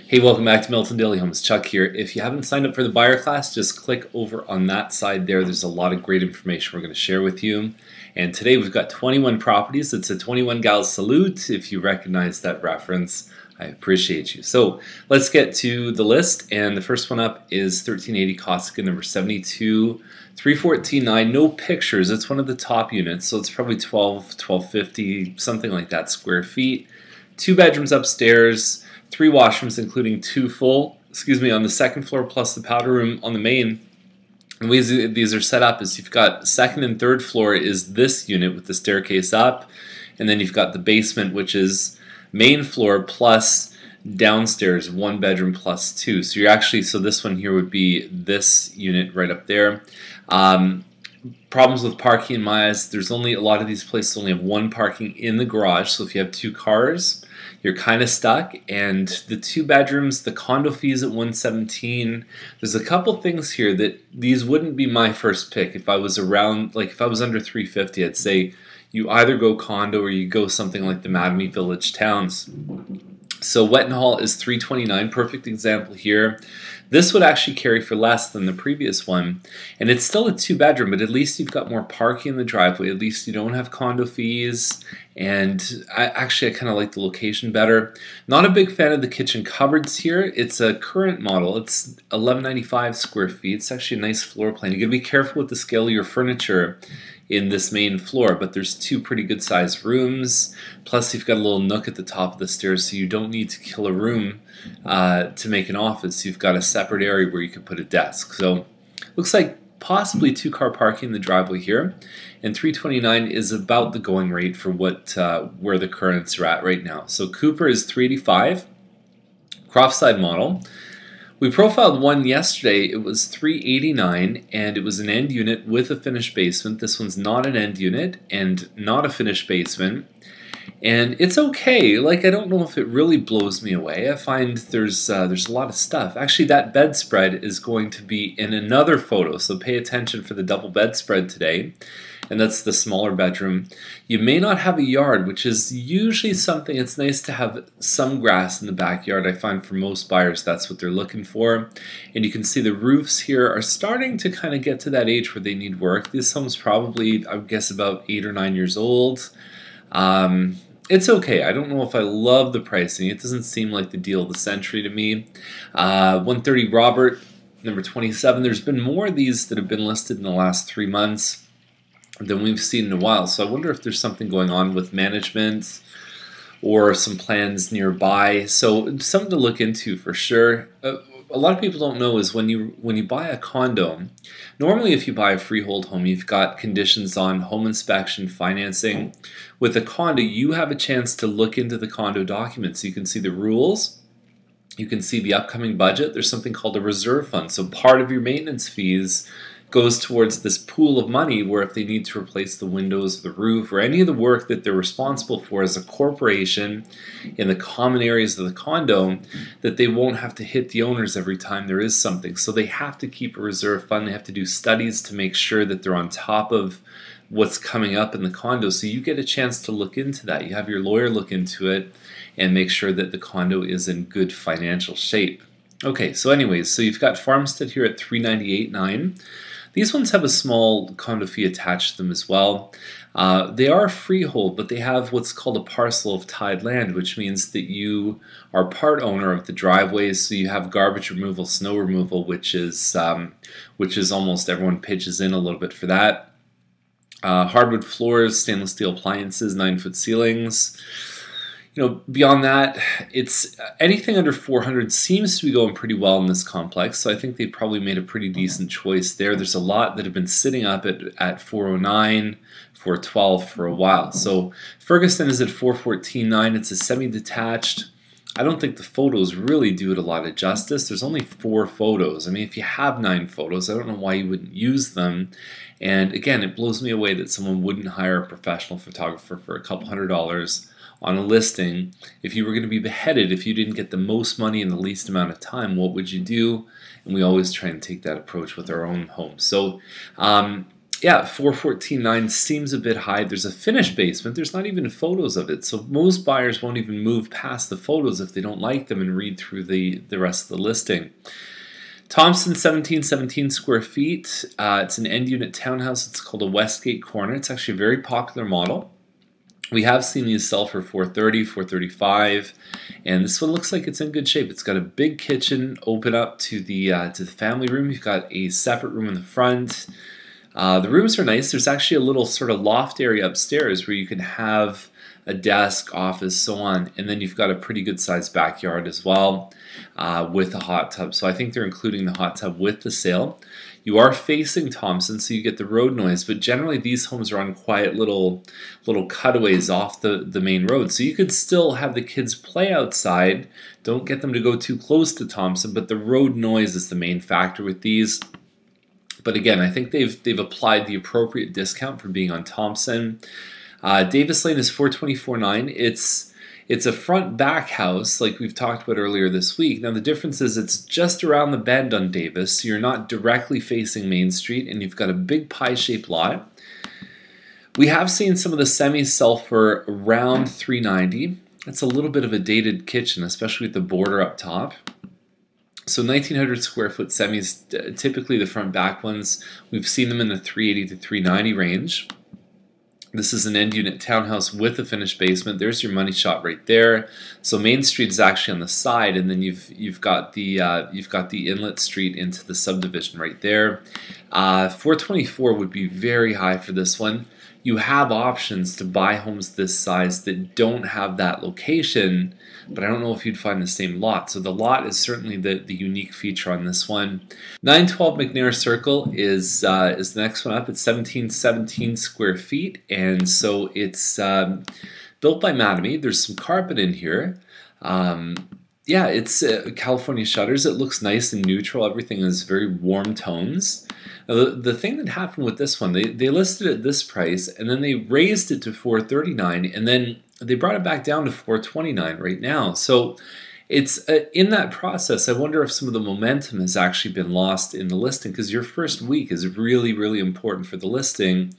Hey, welcome back to Milton Daily Homes. Chuck here. If you haven't signed up for the buyer class, just click over on that side there. There's a lot of great information we're going to share with you. And today we've got 21 properties. It's a 21 Gals Salute. If you recognize that reference, I appreciate you. So let's get to the list. And the first one up is 1380 Costigan, number 72, 314.9. No pictures. It's one of the top units. So it's probably 1250, something like that square feet. 2 bedrooms upstairs. 3 washrooms, including 2 full, on the second floor plus the powder room on the main. And the ways these are set up is you've got second and third floor is this unit with the staircase up, and then you've got the basement, which is main floor plus downstairs 1 bedroom plus 2. So you're actually, so this one here would be this unit right up there. Problems with parking in my eyes, there's only a lot of these places only have 1 parking in the garage, so if you have 2 cars, you're kind of stuck. And the 2 bedrooms, the condo fees at $117. There's a couple things here that these wouldn't be my first pick. If I was around, like if I was under $350, I'd say you either go condo or you go something like the Mattamy Village Towns. So Wettenhall is $329, perfect example here. This would actually carry for less than the previous one, and it's still a 2 bedroom, but at least you've got more parking in the driveway. At least you don't have condo fees, and I kind of like the location better. Not a big fan of the kitchen cupboards here. It's a current model. It's 1195 square feet. It's actually a nice floor plan. You gotta be careful with the scale of your furniture in this main floor, but there's 2 pretty good sized rooms, plus you've got a little nook at the top of the stairs, so you don't need to kill a room to make an office. You've got a separate area where you can put a desk. So looks like possibly 2-car parking in the driveway here, and $329 is about the going rate for what where the currents are at right now. So Cooper is $385, Croftside model. We profiled one yesterday. It was $389, and it was an end unit with a finished basement. This one's not an end unit and not a finished basement, and it's okay. Like, I don't know if it really blows me away. I find there's a lot of stuff. Actually, that bedspread is going to be in another photo, so pay attention for the double bedspread today. And that's the smaller bedroom. You may not have a yard, which is usually something. It's nice to have some grass in the backyard. I find for most buyers that's what they're looking for. And you can see the roofs here are starting to kind of get to that age where they need work. This home's probably, I would guess, about 8 or 9 years old. It's okay. I don't know if I love the pricing. It doesn't seem like the deal of the century to me. 130 Robert, number 27. There's been more of these that have been listed in the last 3 months than we've seen in a while. So I wonder if there's something going on with management or some plans nearby. So something to look into for sure. A lot of people don't know is when you buy a condo, normally if you buy a freehold home, you've got conditions on home inspection, financing. With a condo, you have a chance to look into the condo documents. You can see the rules. You can see the upcoming budget. There's something called a reserve fund. So part of your maintenance fees goes towards this pool of money where if they need to replace the windows, the roof, or any of the work that they're responsible for as a corporation in the common areas of the condo, that they won't have to hit the owners every time there is something. So they have to keep a reserve fund. They have to do studies to make sure that they're on top of what's coming up in the condo. So you get a chance to look into that. You have your lawyer look into it and make sure that the condo is in good financial shape. Okay, so anyways, so you've got Farmstead here at $398.9. These ones have a small condo fee attached to them as well. They are freehold, but they have what's called a parcel of tied land, which means that you are part owner of the driveways. So you have garbage removal, snow removal, which is almost everyone pitches in a little bit for that. Hardwood floors, stainless steel appliances, 9-foot ceilings. You know, beyond that, it's anything under 400 seems to be going pretty well in this complex, so I think they probably made a pretty decent choice there. There's a lot that have been sitting up at 409, 412 for a while. So Ferguson is at 414.9. It's a semi-detached. I don't think the photos really do it a lot of justice. There's only 4 photos. I mean, if you have 9 photos, I don't know why you wouldn't use them. And again, it blows me away that someone wouldn't hire a professional photographer for a couple $100 on a listing. If you were going to be beheaded, if you didn't get the most money in the least amount of time, what would you do? And we always try and take that approach with our own homes. So Yeah, 414.9 seems a bit high. There's a finished basement. There's not even photos of it. So most buyers won't even move past the photos if they don't like them and read through the rest of the listing. Thompson, 1717 square feet. It's an end unit townhouse. It's called a Westgate Corner. It's actually a very popular model. We have seen these sell for 430, 435, and this one looks like it's in good shape. It's got a big kitchen open up to the family room. You've got a separate room in the front. The rooms are nice. There's actually a little sort of loft area upstairs where you can have a desk, office, so on, and then you've got a pretty good sized backyard as well with a hot tub. So I think they're including the hot tub with the sale. You are facing Thompson, so you get the road noise, but generally these homes are on quiet little cutaways off the main road. So you could still have the kids play outside. Don't get them to go too close to Thompson, but the road noise is the main factor with these. But again, I think they've applied the appropriate discount for being on Thompson. Davis Lane is 424.9. It's a front back house like we've talked about earlier this week. Now the difference is it's just around the bend on Davis, so you're not directly facing Main Street, and you've got a big pie-shaped lot. We have seen some of the semis sell for around $390. It's a little bit of a dated kitchen, especially with the border up top. So 1,900 square foot semis, typically the front back ones, we've seen them in the 380 to 390 range. This is an end unit townhouse with a finished basement. There's your money shot right there. So Main Street is actually on the side, and then you've got the inlet street into the subdivision right there. 424 would be very high for this one. You have options to buy homes this size that don't have that location, but I don't know if you'd find the same lot. So the lot is certainly the unique feature on this one. 912 McNair Circle is the next one up. It's 1717 square feet, and so it's built by Mattamy. There's some carpet in here. Yeah, it's California shutters. It looks nice and neutral. Everything is very warm tones. Now, the thing that happened with this one, they listed it at this price, and then they raised it to $439, and then they brought it back down to $429 right now. So it's in that process, I wonder if some of the momentum has actually been lost in the listing, because your first week is really, really important for the listing.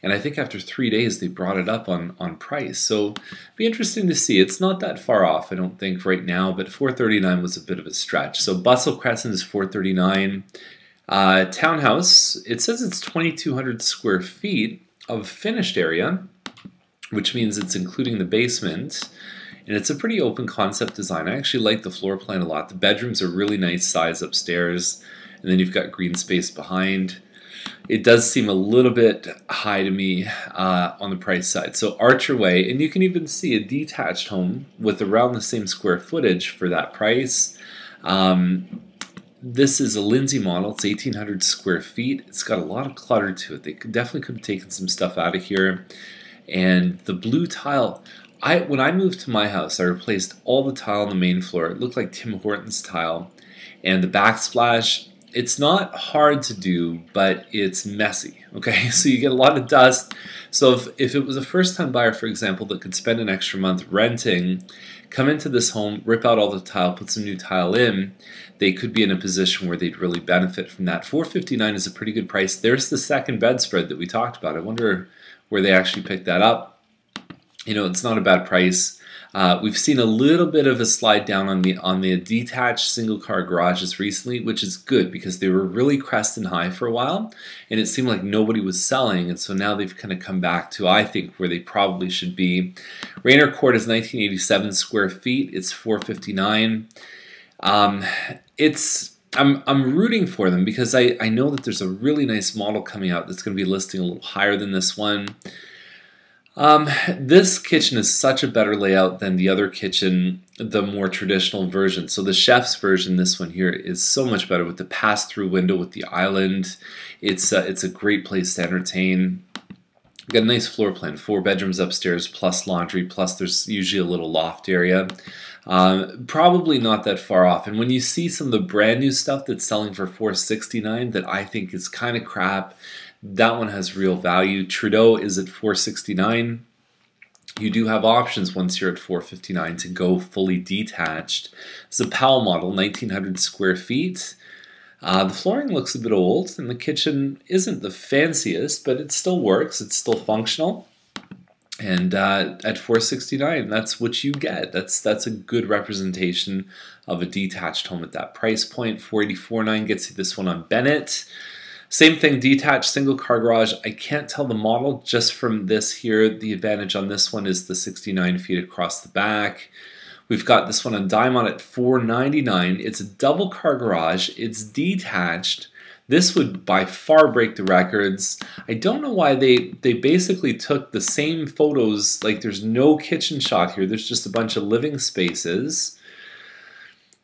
And I think after 3 days, they brought it up on price. So be interesting to see. It's not that far off, I don't think, right now, but $439 was a bit of a stretch. So Bustle Crescent is $439. Townhouse, it says it's 2,200 square feet of finished area, which means it's including the basement. And it's a pretty open concept design. I actually like the floor plan a lot. The bedrooms are really nice size upstairs, and then you've got green space behind. It does seem a little bit high to me on the price side. So Archer Way, and you can even see a detached home with around the same square footage for that price. This is a Lindsay model. It's 1,800 square feet. It's got a lot of clutter to it. They definitely could have taken some stuff out of here. And the blue tile, when I moved to my house, I replaced all the tile on the main floor. It looked like Tim Hortons tile. And the backsplash, it's not hard to do, but it's messy, okay? So you get a lot of dust. So if it was a first-time buyer, for example, that could spend an extra month renting, come into this home, rip out all the tile, put some new tile in, they could be in a position where they'd really benefit from that. $459 is a pretty good price. There's the second bedspread that we talked about. I wonder where they actually picked that up. You know, it's not a bad price. We've seen a little bit of a slide down on the detached single-car garages recently, which is good because they were really cresting high for a while, and it seemed like nobody was selling, and so now they've kind of come back to, I think, where they probably should be. Raynor Court is 1,987 square feet. It's $459. I'm rooting for them because I know that there's a really nice model coming out that's going to be listing a little higher than this one. This kitchen is such a better layout than the other kitchen, the more traditional version. So the chef's version, this one here, is so much better with the pass-through window with the island. It's a great place to entertain. We've got a nice floor plan, 4 bedrooms upstairs plus laundry, plus there's usually a little loft area. Probably not that far off. And when you see some of the brand new stuff that's selling for $469 that I think is kind of crap, that one has real value. Trudeau is at $469. You do have options once you're at $459 to go fully detached. It's a Powell model, 1,900 square feet. The flooring looks a bit old, and the kitchen isn't the fanciest, but it still works. It's still functional. And at $469, that's what you get. That's a good representation of a detached home at that price point. $484.9 gets you this one on Bennett. Same thing, detached single car garage. I can't tell the model just from this here. The advantage on this one is the 69 feet across the back. We've got this one on Diamond at $499. It's a double car garage. It's detached. This would by far break the records. I don't know why they basically took the same photos, like there's no kitchen shot here. There's just a bunch of living spaces.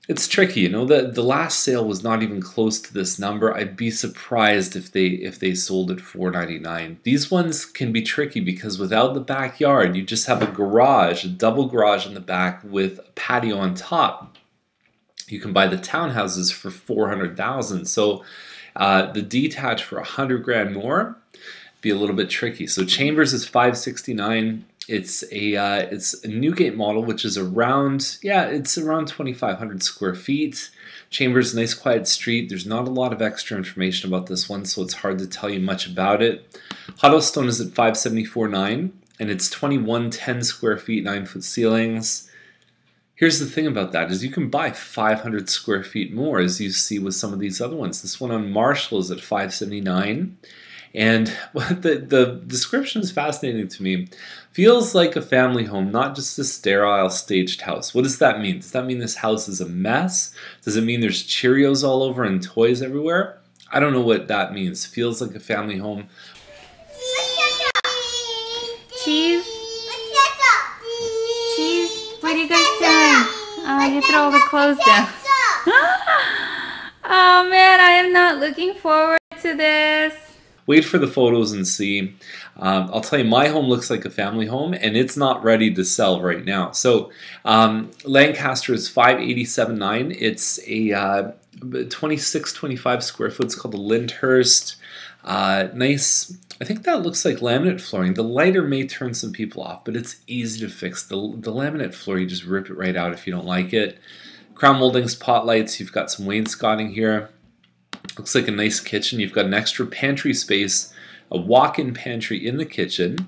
It's tricky, you know, the last sale was not even close to this number. I'd be surprised if they sold at $499. These ones can be tricky because without the backyard, you just have a garage, a double garage in the back with a patio on top. You can buy the townhouses for $400,000. So the detached for $100,000 more be a little bit tricky. So Chambers is $569. It's a Newgate model, which is around, yeah, it's around 2,500 square feet. Chambers, nice quiet street. There's not a lot of extra information about this one, so it's hard to tell you much about it. Huddlestone is at $574.9, and it's 2,110 square feet, 9-foot ceilings. Here's the thing about that is you can buy 500 square feet more, as you see with some of these other ones. This one on Marshall is at $579. And the description is fascinating to me. Feels like a family home, not just a sterile staged house. What does that mean? Does that mean this house is a mess? Does it mean there's Cheerios all over and toys everywhere? I don't know what that means. Feels like a family home. Cheese? Cheese? What are you guys doing? Oh, you throw all the clothes down. Oh man, I am not looking forward to this. Wait for the photos and see. I'll tell you, my home looks like a family home, and it's not ready to sell right now. So Lancaster is $587.9. It's a 25 square foot. It's called a Lyndhurst. Nice. I think that looks like laminate flooring. The lighter may turn some people off, but it's easy to fix. The laminate floor, you just rip it right out if you don't like it. Crown molding, spotlights. You've got some wainscoting here. Looks like a nice kitchen. You've got an extra pantry space, a walk-in pantry in the kitchen,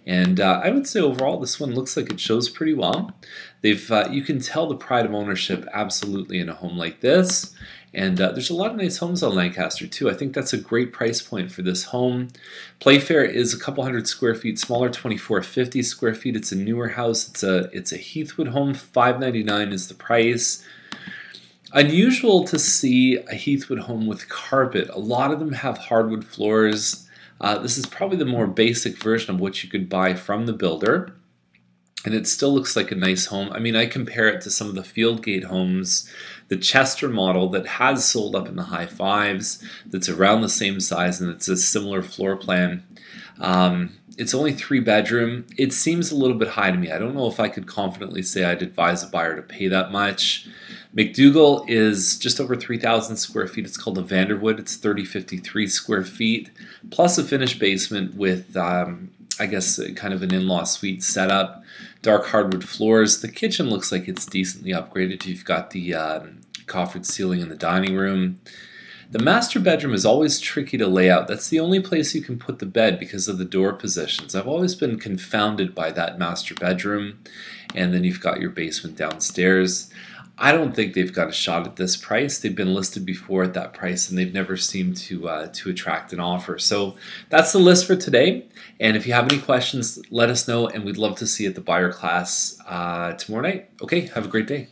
and I would say overall this one looks like it shows pretty well. You can tell the pride of ownership absolutely in a home like this, and there's a lot of nice homes on Lancaster too. I think that's a great price point for this home. Playfair is a couple hundred square feet smaller, 2,450 square feet. It's a newer house. It's a Heathwood home. $599 is the price. Unusual to see a Heathwood home with carpet. A lot of them have hardwood floors. This is probably the more basic version of what you could buy from the builder. And it still looks like a nice home. I mean, I compare it to some of the Fieldgate homes, the Chester model that has sold up in the high fives, that's around the same size, and it's a similar floor plan. It's only 3-bedroom. It seems a little bit high to me. I don't know if I could confidently say I'd advise a buyer to pay that much. McDougall is just over 3,000 square feet. It's called a Vanderwood. It's 3,053 square feet, plus a finished basement with, I guess, kind of an in-law suite setup. Dark hardwood floors. The kitchen looks like it's decently upgraded. You've got the coffered ceiling in the dining room. The master bedroom is always tricky to lay out. That's the only place you can put the bed because of the door positions. I've always been confounded by that master bedroom. And then you've got your basement downstairs. I don't think they've got a shot at this price. They've been listed before at that price, and they've never seemed to attract an offer. So that's the list for today. And if you have any questions, let us know, and we'd love to see you at the buyer class tomorrow night. Okay, have a great day.